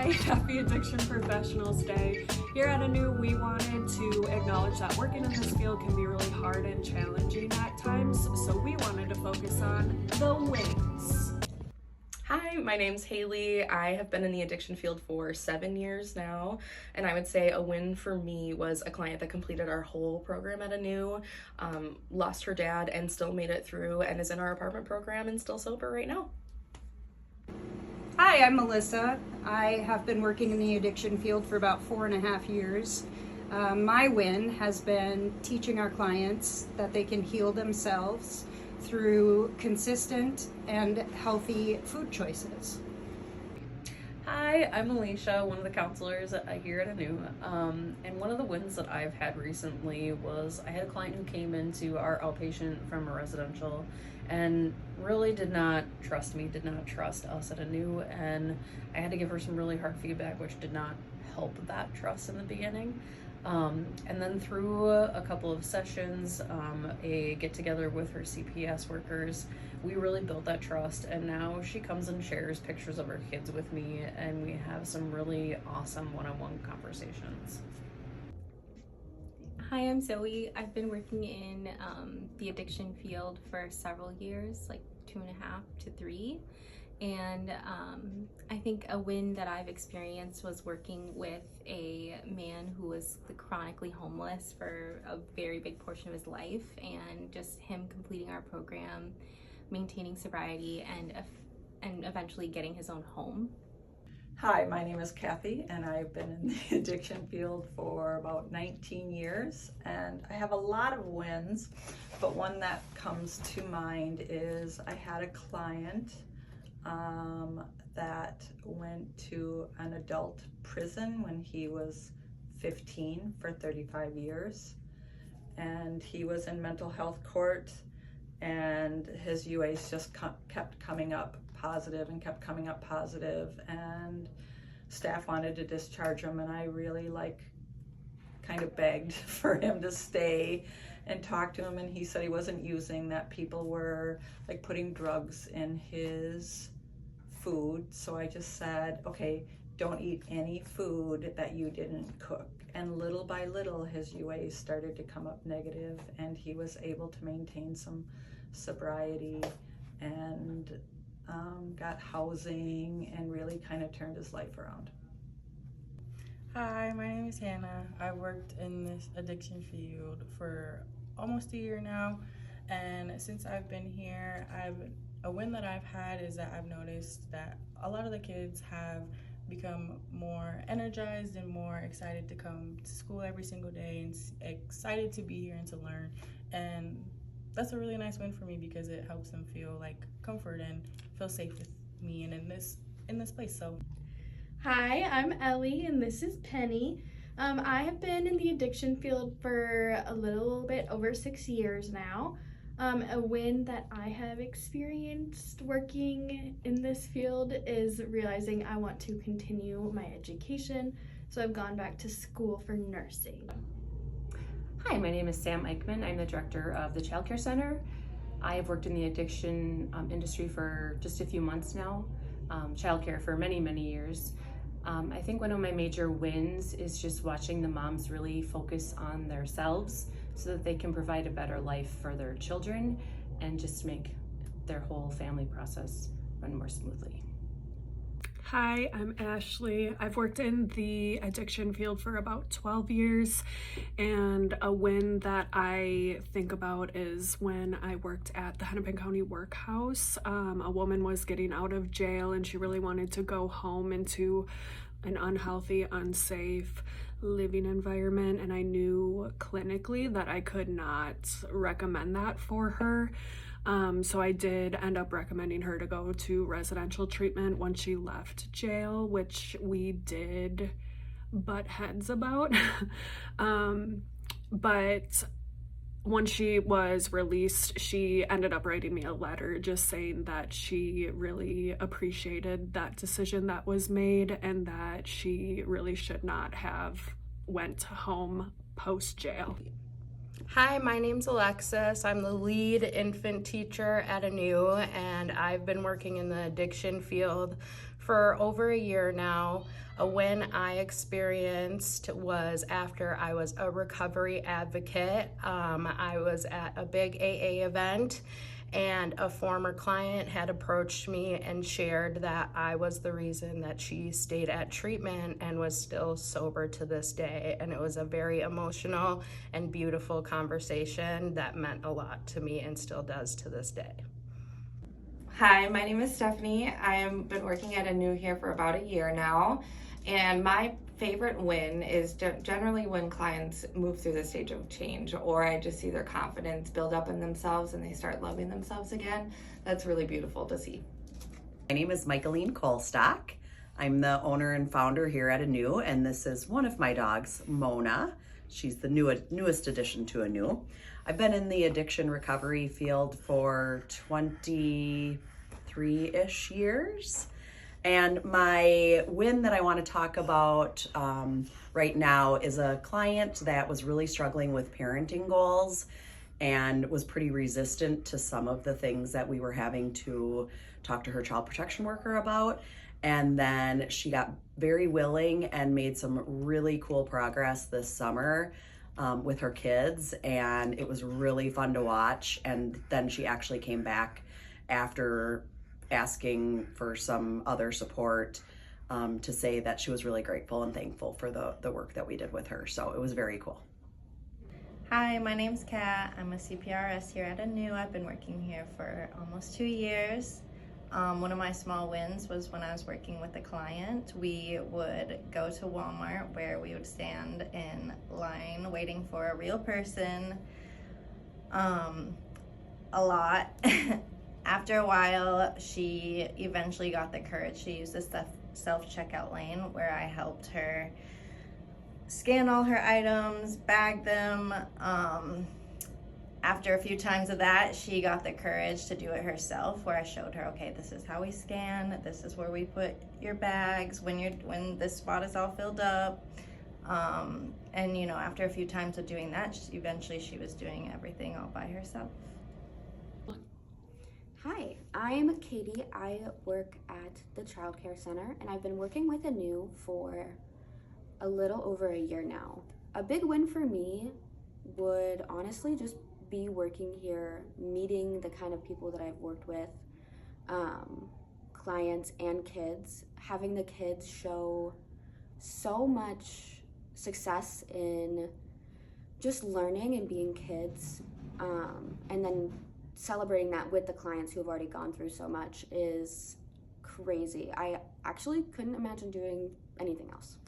Hi, happy Addiction Professionals Day. Here at ANEW, we wanted to acknowledge that working in this field can be really hard and challenging at times, so we wanted to focus on the wins. Hi, my name's Haley. I have been in the addiction field for 7 years now, and I would say a win for me was a client that completed our whole program at ANEW, lost her dad and still made it through and is in our apartment program and still sober right now. Hi, I'm Melissa. I have been working in the addiction field for about 4.5 years. My win has been teaching our clients that they can heal themselves through consistent and healthy food choices. Hi, I'm Alicia, one of the counselors here at ANEW, and one of the wins that I've had recently was I had a client who came into our outpatient from a residential and really did not trust me, did not trust us at ANEW, and I had to give her some really hard feedback, which did not help that trust in the beginning. And then through a couple of sessions, a get-together with her CPS workers, we really built that trust, and now she comes and shares pictures of her kids with me, and we have some really awesome one-on-one conversations. Hi, I'm Zoe. I've been working in the addiction field for several years, like 2.5 to 3. And I think a win that I've experienced was working with a man who was chronically homeless for a very big portion of his life, and just him completing our program, maintaining sobriety, and eventually getting his own home. Hi, my name is Kathy, and I've been in the addiction field for about 19 years, and I have a lot of wins, but one that comes to mind is I had a client that went to an adult prison when he was 15 for 35 years, and he was in mental health court, and his UAs just kept coming up positive and kept coming up positive, and staff wanted to discharge him, and I really kind of begged for him to stay and talk to him, and he said he wasn't using, that people were putting drugs in his food. So I just said, okay, don't eat any food that you didn't cook. And little by little his UAs started to come up negative, and he was able to maintain some sobriety and got housing and really kind of turned his life around. Hi, my name is Hannah. I worked in this addiction field for almost a year now, and since I've been here, a win that I've had is that I've noticed that a lot of the kids have become more energized and more excited to come to school every single day and excited to be here and to learn. And that's a really nice win for me because it helps them feel comfort and feel safe with me and in this place. So hi, I'm Ellie and this is Penny. I have been in the addiction field for a little bit over 6 years now. A win that I have experienced working in this field is realizing I want to continue my education, so I've gone back to school for nursing. Hi, my name is Sam Eichman. I'm the director of the Child Care Center. I have worked in the addiction industry for just a few months now, childcare for many, many years. I think one of my major wins is just watching the moms really focus on themselves so that they can provide a better life for their children and just make their whole family process run more smoothly. Hi, I'm Ashley. I've worked in the addiction field for about 12 years, and a win that I think about is when I worked at the Hennepin County Workhouse. A woman was getting out of jail and she really wanted to go home into an unhealthy, unsafe living environment, and I knew clinically that I could not recommend that for her. So I did end up recommending her to go to residential treatment when she left jail, which we did butt heads about. But when she was released, she ended up writing me a letter just saying that she really appreciated that decision that was made and that she really should not have went home post-jail. Hi, my name's Alexis. I'm the lead infant teacher at ANEW, and I've been working in the addiction field for over a year now. A win I experienced was after I was a recovery advocate. I was at a big AA event, and a former client had approached me and shared that I was the reason that she stayed at treatment and was still sober to this day. And it was a very emotional and beautiful conversation that meant a lot to me and still does to this day. Hi, my name is Stephanie. I have been working at ANEW here for about a year now, and my favorite win is generally when clients move through the stage of change, or I just see their confidence build up in themselves and they start loving themselves again. That's really beautiful to see. My name is Michaeline Kolstock. I'm the owner and founder here at ANEW, and this is one of my dogs, Mona. She's the newest addition to ANEW. I've been in the addiction recovery field for 23-ish years. And my win that I want to talk about right now is a client that was really struggling with parenting goals and was pretty resistant to some of the things that we were having to talk to her child protection worker about. And then she got very willing and made some really cool progress this summer with her kids, and it was really fun to watch. And then she actually came back after asking for some other support to say that she was really grateful and thankful for the work that we did with her. So it was very cool. Hi, my name's Kat. I'm a CPRS here at ANEW. I've been working here for almost 2 years. One of my small wins was when I was working with a client. We would go to Walmart where we would stand in line waiting for a real person a lot. After a while, she eventually got the courage to use the self-checkout lane where I helped her scan all her items, bag them. After a few times of that, she got the courage to do it herself, where I showed her, okay, this is how we scan, this is where we put your bags when this spot is all filled up. And you know, after a few times of doing that, eventually she was doing everything all by herself. Hi, I'm Katie. I work at the Child Care Center, and I've been working with ANEW for a little over a year now. A big win for me would honestly just be working here, meeting the kind of people that I've worked with, clients and kids, having the kids show so much success in just learning and being kids, and then celebrating that with the clients who have already gone through so much is crazy. I actually couldn't imagine doing anything else.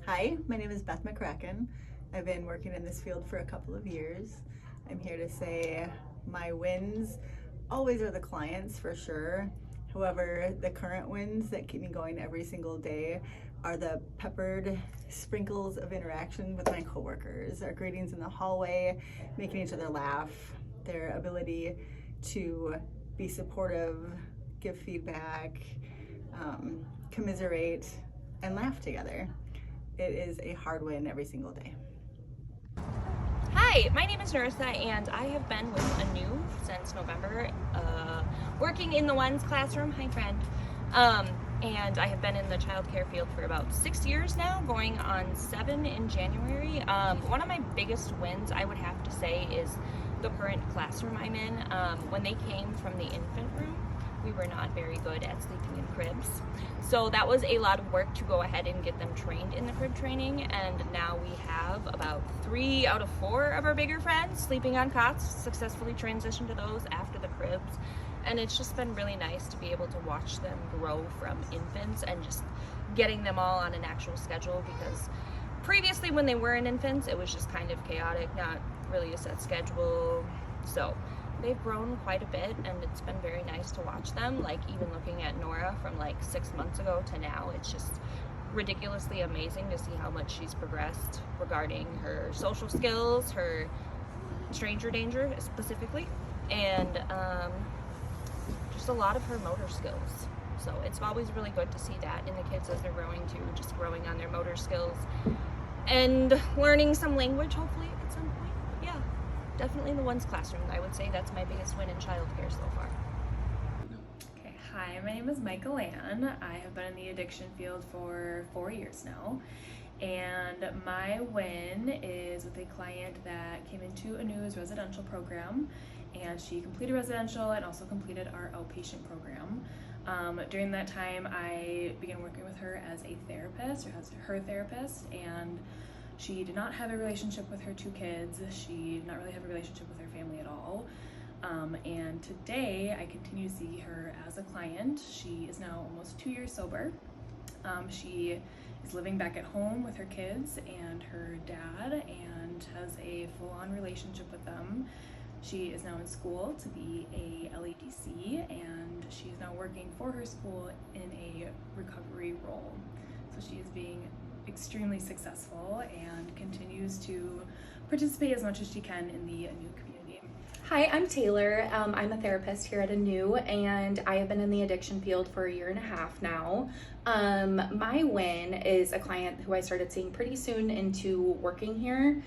Hi, my name is Beth McCracken. I've been working in this field for a couple of years. I'm here to say my wins always are the clients, for sure. However, the current wins that keep me going every single day are the peppered sprinkles of interaction with my coworkers, our greetings in the hallway, making each other laugh, their ability to be supportive, give feedback, commiserate, and laugh together. It is a hard win every single day. Hi, my name is Narissa, and I have been with ANEW since November, working in the ones classroom. Hi, friend. And I have been in the child care field for about 6 years now, going on 7 in January. One of my biggest wins, I would have to say, is the current classroom I'm in. When they came from the infant room, we were not very good at sleeping in cribs. So that was a lot of work to go ahead and get them trained in the crib training, and now we have about 3 out of 4 of our bigger friends sleeping on cots, successfully transitioned to those after the cribs. And it's just been really nice to be able to watch them grow from infants and just getting them all on an actual schedule, because previously when they were in infants, it was just kind of chaotic, not really a set schedule. So they've grown quite a bit, and it's been very nice to watch them. Like, even looking at Nora from like 6 months ago to now, it's just ridiculously amazing to see how much she's progressed regarding her social skills, her stranger danger specifically, and just a lot of her motor skills. So it's always really good to see that in the kids as they're growing too, just growing on their motor skills and learning some language, hopefully, at some point. But yeah, definitely the ones classroom. I would say that's my biggest win in childcare so far. Okay, hi, my name is Michael Ann. I have been in the addiction field for 4 years now. And my win is with a client that came into ANEW's residential program, and she completed residential and also completed our outpatient program. During that time, I began working with her as a therapist, or as her therapist, and she did not have a relationship with her 2 kids. She did not really have a relationship with her family at all. And today I continue to see her as a client. She is now almost 2 years sober. She is living back at home with her kids and her dad and has a full-on relationship with them. She is now in school to be a LADC, and she is now working for her school in a recovery role. So she is being extremely successful and continues to participate as much as she can in the ANEW community. Hi, I'm Taylor. I'm a therapist here at ANEW, and I have been in the addiction field for 1.5 years now. My win is a client who I started seeing pretty soon into working here.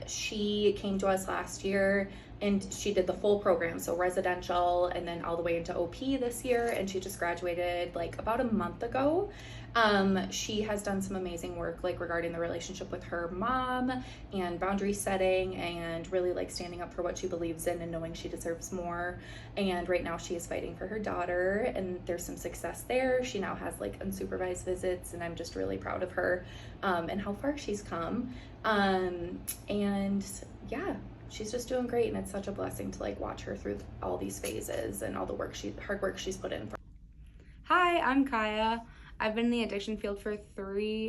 She came to us last year and she did the full program, so residential and then all the way into OP this year, and she just graduated like about a month ago. She has done some amazing work like regarding the relationship with her mom and boundary setting and really like standing up for what she believes in and knowing she deserves more. And right now she is fighting for her daughter, and there's some success there. She now has like unsupervised visits, and I'm just really proud of her and how far she's come. And yeah, she's just doing great, and it's such a blessing to like watch her through all these phases and all the hard work she's put in. Hi, I'm Kaya. I've been in the addiction field for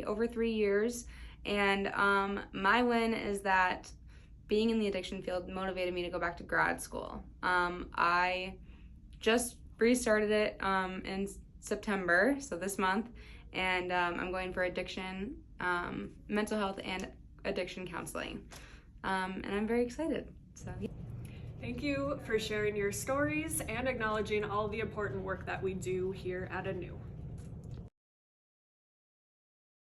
over 3 years, and my win is that being in the addiction field motivated me to go back to grad school. I just restarted it in September, so this month, and I'm going for addiction, mental health, and addiction counseling, and I'm very excited. So. Yeah. Thank you for sharing your stories and acknowledging all the important work that we do here at ANEW.